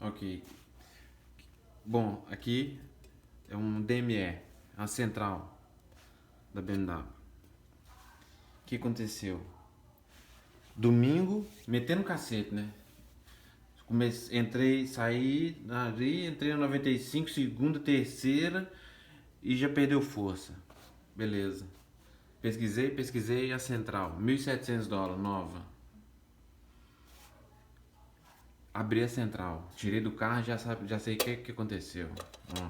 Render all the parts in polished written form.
Ok. Bom, aqui é um DME, a central da BMW. O que aconteceu? Domingo, metendo cacete, né? Entrei, saí, entrei na 95, segunda, terceira e já perdeu força. Beleza. Pesquisei a central, $1.700 nova. Abri a central, tirei do carro, já sei o que aconteceu. Ó.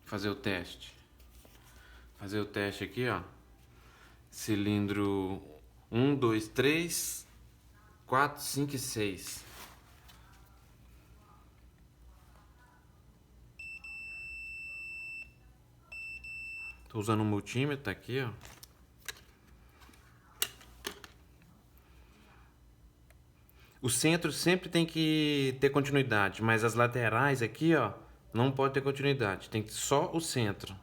Fazer o teste. Fazer o teste aqui, ó. Cilindro 1, 2, 3, 4, 5 e 6. Tô usando um multímetro aqui, ó. O centro sempre tem que ter continuidade, mas as laterais aqui, ó, não pode ter continuidade. Tem que só o centro.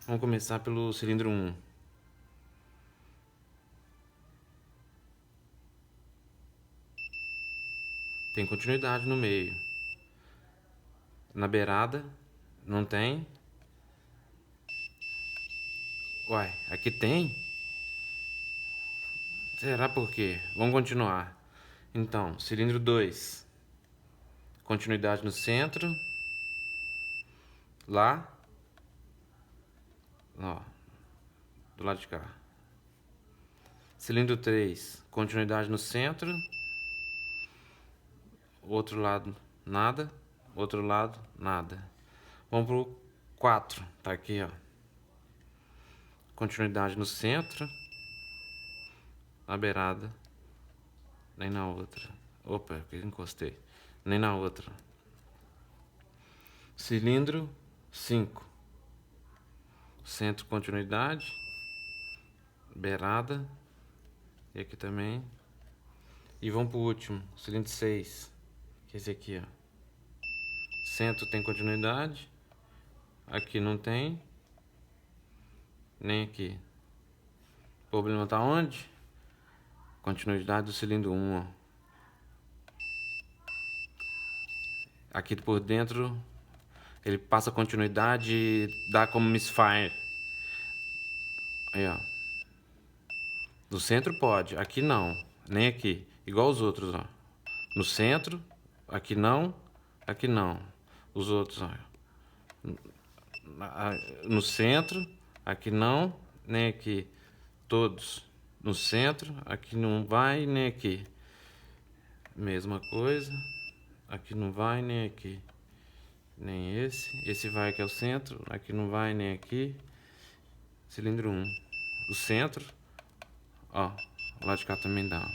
Vamos começar pelo cilindro 1. Tem continuidade no meio. Na beirada, não tem. Uai, aqui tem? Será por quê? Vamos continuar. Então, cilindro 2. Continuidade no centro. Lá. Ó, do lado de cá. Cilindro 3. Continuidade no centro. Outro lado, nada. Outro lado, nada. Vamos pro 4. Tá aqui, ó. Continuidade no centro. Na beirada. Nem na outra. Opa, eu encostei. Nem na outra. Cilindro 5. Centro, continuidade. Beirada. E aqui também. E vamos pro último. Cilindro 6. Que é esse aqui, ó. Centro tem continuidade. Aqui não tem. Nem aqui. O problema tá onde? Continuidade do cilindro 1, ó. Aqui por dentro ele passa continuidade e dá como misfire. Aí, ó. No centro pode, aqui não. Nem aqui. Igual os outros, ó. No centro, aqui não, aqui não. Os outros, ó. No centro, aqui não, nem aqui. Todos no centro, aqui não vai, nem aqui. Mesma coisa. Aqui não vai, nem aqui. Nem esse. Esse vai aqui ao centro. Aqui não vai, nem aqui. Cilindro 1. O centro. Ó. O lado de cá também dá.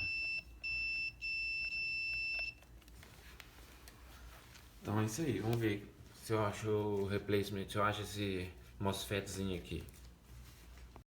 Então é isso aí. Vamos ver se eu acho o replacement. Se eu acho esse MOSFETzinho aqui.